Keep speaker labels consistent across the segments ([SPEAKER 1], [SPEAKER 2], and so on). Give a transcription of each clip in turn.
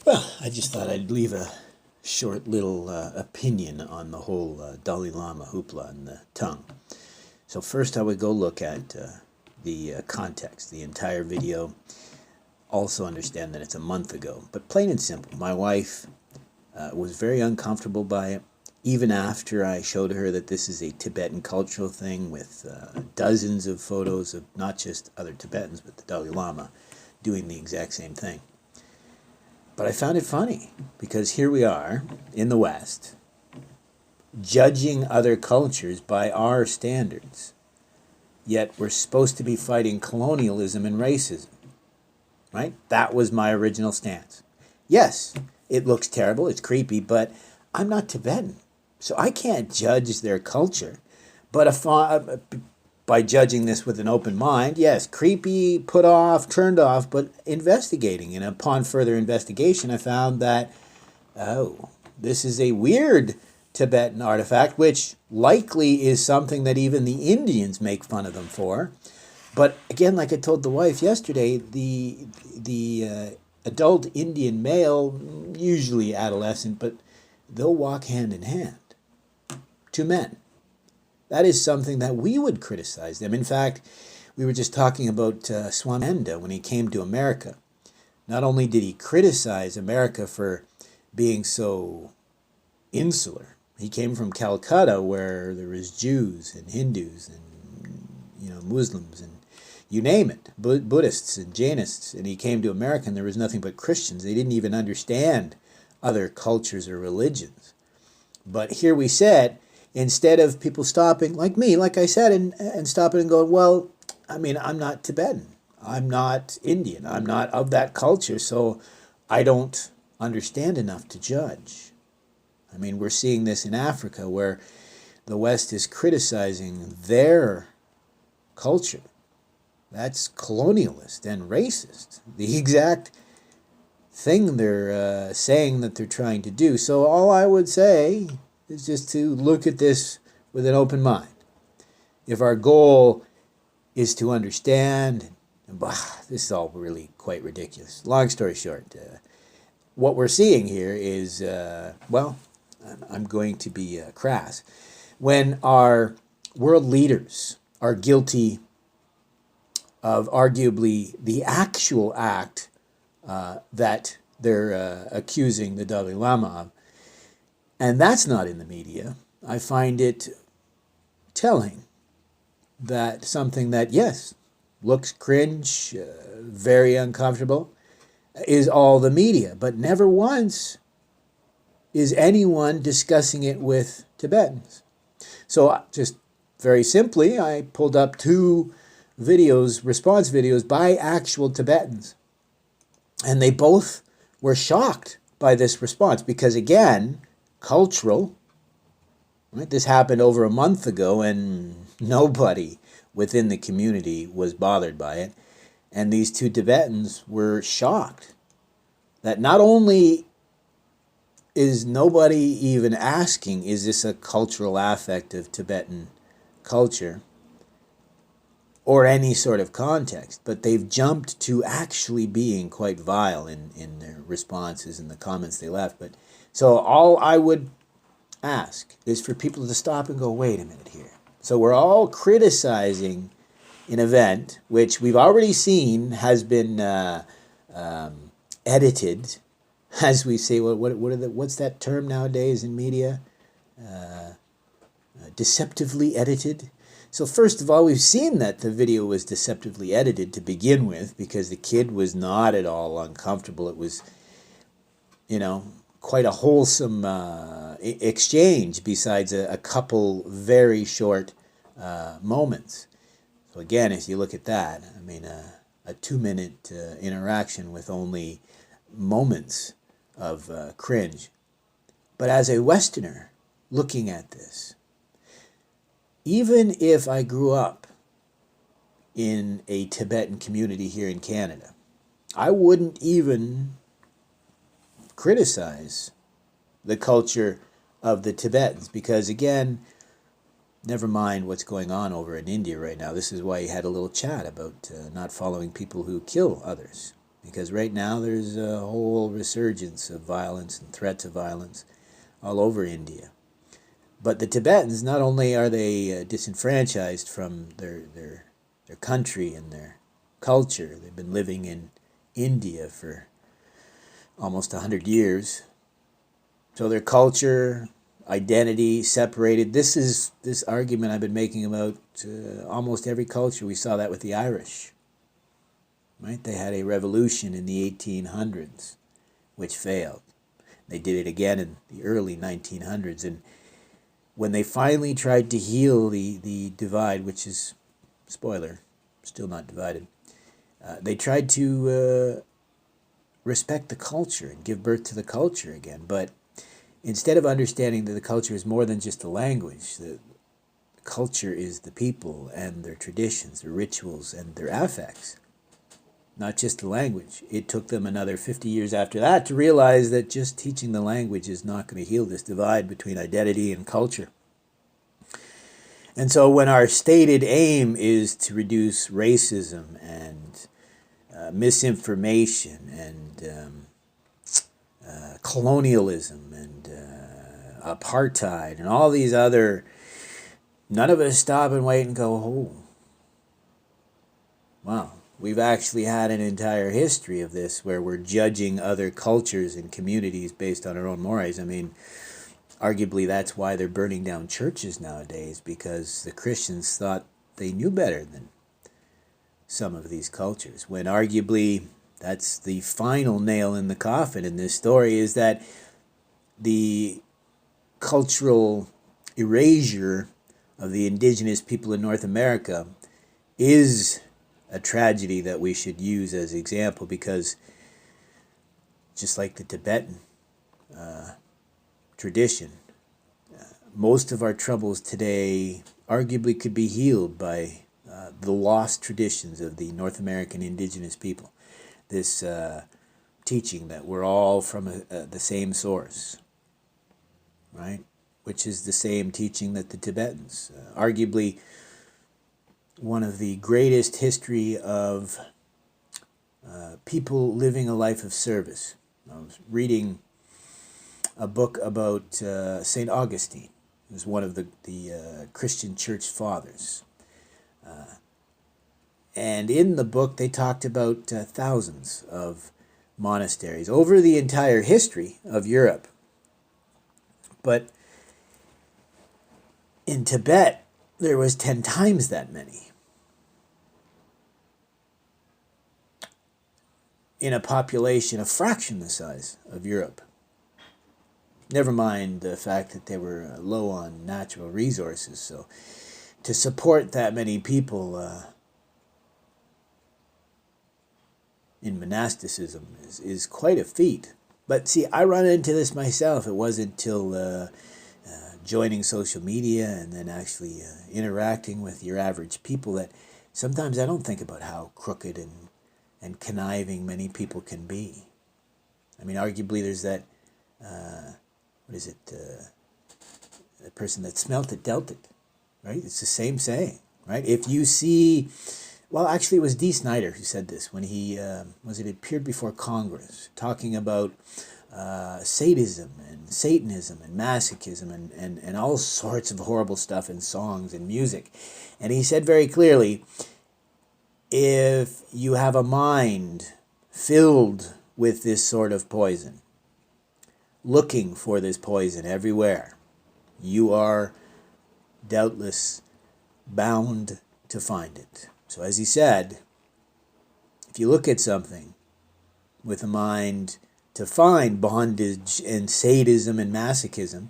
[SPEAKER 1] Well, I just thought I'd leave a short little opinion on the whole Dalai Lama hoopla and the tongue. So first I would go look at the context, the entire video. Also understand that it's a month ago. But plain and simple, my wife was very uncomfortable by it. Even after I showed her that this is a Tibetan cultural thing with dozens of photos of not just other Tibetans, but the Dalai Lama doing the exact same thing. But I found it funny because here we are in the West judging other cultures by our standards. Yet we're supposed to be fighting colonialism and racism. Right? That was my original stance. Yes, it looks terrible, it's creepy, but I'm not Tibetan. So I can't judge their culture. But if by judging this with an open mind, yes, creepy, put off, turned off, but investigating. And upon further investigation, I found that, oh, this is a weird Tibetan artifact, which likely is something that even the Indians make fun of them for. But again, like I told the wife yesterday, the adult Indian male, usually adolescent, but they'll walk hand in hand. Two men. That is something that we would criticize them. In fact, we were just talking about Swami Gander when he came to America. Not only did he criticize America for being so insular, he came from Calcutta where there was Jews and Hindus and Muslims and you name it, Buddhists and Jainists, and he came to America and there was nothing but Christians. They didn't even understand other cultures or religions. But here we said, instead of people stopping, like me, like I said, and stopping and going, well, I mean, I'm not Tibetan. I'm not Indian. I'm not of that culture, so I don't understand enough to judge. I mean, we're seeing this in Africa where the West is criticizing their culture. That's colonialist and racist. The exact thing they're saying that they're trying to do. So all I would say is just to look at this with an open mind. If our goal is to understand, this is all really quite ridiculous. Long story short, what we're seeing here is, I'm going to be crass. When our world leaders are guilty of arguably the actual act that they're accusing the Dalai Lama of, and that's not in the media, I find it telling that something that, yes, looks cringe, very uncomfortable, is all the media, but never once is anyone discussing it with Tibetans. So just very simply, I pulled up two videos, response videos by actual Tibetans. And they both were shocked by this response because, again, cultural. Right? This happened over a month ago and nobody within the community was bothered by it. And these two Tibetans were shocked that not only is nobody even asking, is this a cultural affect of Tibetan culture or any sort of context, but they've jumped to actually being quite vile in their responses and the comments they left. But so all I would ask is for people to stop and go, wait a minute here. So we're all criticizing an event which we've already seen has been edited, as we say. What's that term nowadays in media? Deceptively edited. So first of all, we've seen that the video was deceptively edited to begin with because the kid was not at all uncomfortable. It was, quite a wholesome exchange besides a couple very short moments. So again, if you look at that, I mean, a 2-minute interaction with only moments of cringe. But as a Westerner looking at this, even if I grew up in a Tibetan community here in Canada, I wouldn't even criticize the culture of the Tibetans because, again, never mind what's going on over in India right now. This is why he had a little chat about not following people who kill others. because right now there's a whole resurgence of violence and threats of violence all over India. But the Tibetans, not only are they disenfranchised from their country and their culture, they've been living in India for almost 100 years. So their culture, identity, separated. This is this argument I've been making about almost every culture. We saw that with the Irish. Right? They had a revolution in the 1800s, which failed. They did it again in the early 1900s. And when they finally tried to heal the divide, which is, spoiler, still not divided, they tried to respect the culture and give birth to the culture again. But instead of understanding that the culture is more than just the language, the culture is the people and their traditions, their rituals, and their affects, not just the language. It took them another 50 years after that to realize that just teaching the language is not going to heal this divide between identity and culture. And so when our stated aim is to reduce racism and misinformation and colonialism and apartheid and all these other, none of us stop and wait and go, oh, wow, we've actually had an entire history of this where we're judging other cultures and communities based on our own mores. I mean, arguably that's why they're burning down churches nowadays, because the Christians thought they knew better than some of these cultures, when arguably that's the final nail in the coffin in this story, is that the cultural erasure of the indigenous people in North America is a tragedy that we should use as example, because just like the Tibetan tradition, most of our troubles today arguably could be healed by the lost traditions of the North American indigenous people. This teaching that we're all from the same source, right? Which is the same teaching that the Tibetans, arguably one of the greatest history of people living a life of service. I was reading a book about St. Augustine, who's one of the Christian church fathers. And in the book, they talked about thousands of monasteries over the entire history of Europe. But in Tibet, there was 10 times that many. In a population a fraction the size of Europe. Never mind the fact that they were low on natural resources. So to support that many people in monasticism is quite a feat. But see, I run into this myself. It wasn't until joining social media and then actually interacting with your average people that sometimes I don't think about how crooked and conniving many people can be. I mean, arguably there's that, the person that smelt it dealt it, right? It's the same saying, right? If you see, well, actually it was Dee Snider who said this when he, appeared before Congress, talking about sadism and Satanism and masochism and all sorts of horrible stuff in songs and music. And he said very clearly, if you have a mind filled with this sort of poison, looking for this poison everywhere, you are doubtless bound to find it. So as he said, if you look at something with a mind to find bondage and sadism and masochism,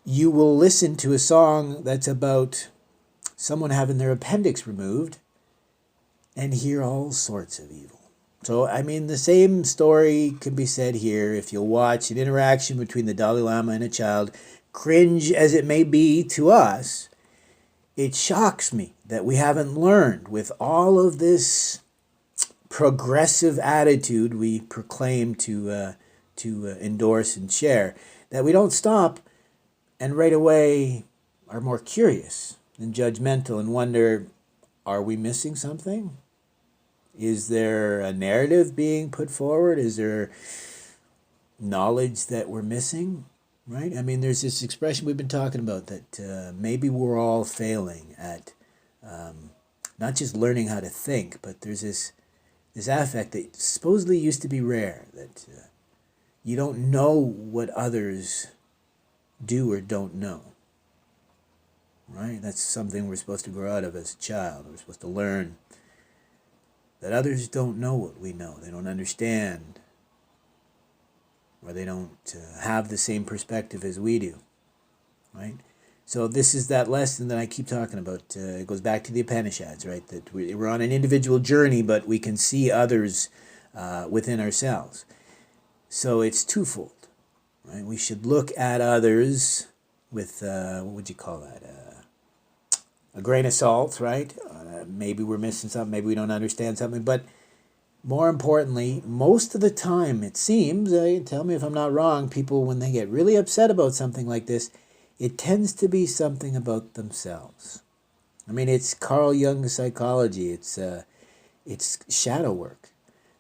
[SPEAKER 1] you will listen to a song that's about someone having their appendix removed and hear all sorts of evil. So, I mean, the same story can be said here. If you'll watch an interaction between the Dalai Lama and a child, cringe as it may be to us, it shocks me that we haven't learned, with all of this progressive attitude we proclaim to endorse and share, that we don't stop and right away are more curious and judgmental and wonder, are we missing something? Is there a narrative being put forward? Is there knowledge that we're missing? Right? I mean, there's this expression we've been talking about that maybe we're all failing at not just learning how to think, but there's this affect that supposedly used to be rare, that you don't know what others do or don't know. Right? That's something we're supposed to grow out of as a child. We're supposed to learn that others don't know what we know. They don't understand, or they don't have the same perspective as we do. Right? So this is that lesson that I keep talking about. It goes back to the Upanishads, right? That we're on an individual journey, but we can see others within ourselves. So it's twofold, right? We should look at others with, what would you call that? A grain of salt, right? Maybe we're missing something, maybe we don't understand something, but more importantly, most of the time, it seems, tell me if I'm not wrong, people, when they get really upset about something like this, it tends to be something about themselves. I mean, it's Carl Jung's psychology. It's shadow work,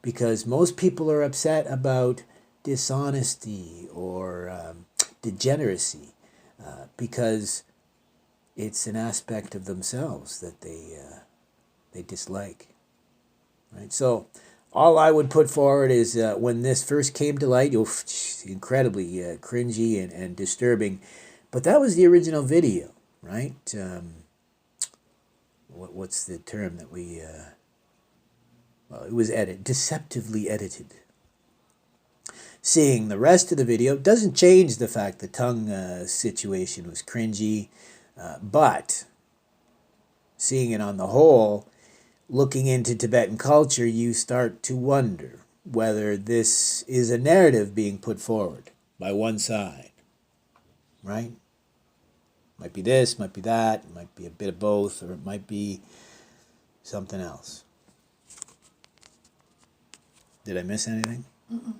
[SPEAKER 1] because most people are upset about dishonesty or degeneracy because it's an aspect of themselves that they dislike. Right. So all I would put forward is when this first came to light, incredibly cringy and disturbing. But that was the original video, right? What's the term that we... well, it was deceptively edited. Seeing the rest of the video doesn't change the fact the tongue situation was cringy, but seeing it on the whole, looking into Tibetan culture, you start to wonder whether this is a narrative being put forward by one side, right? Might be this, might be that, it might be a bit of both, or it might be something else. Did I miss anything?
[SPEAKER 2] Mm-mm.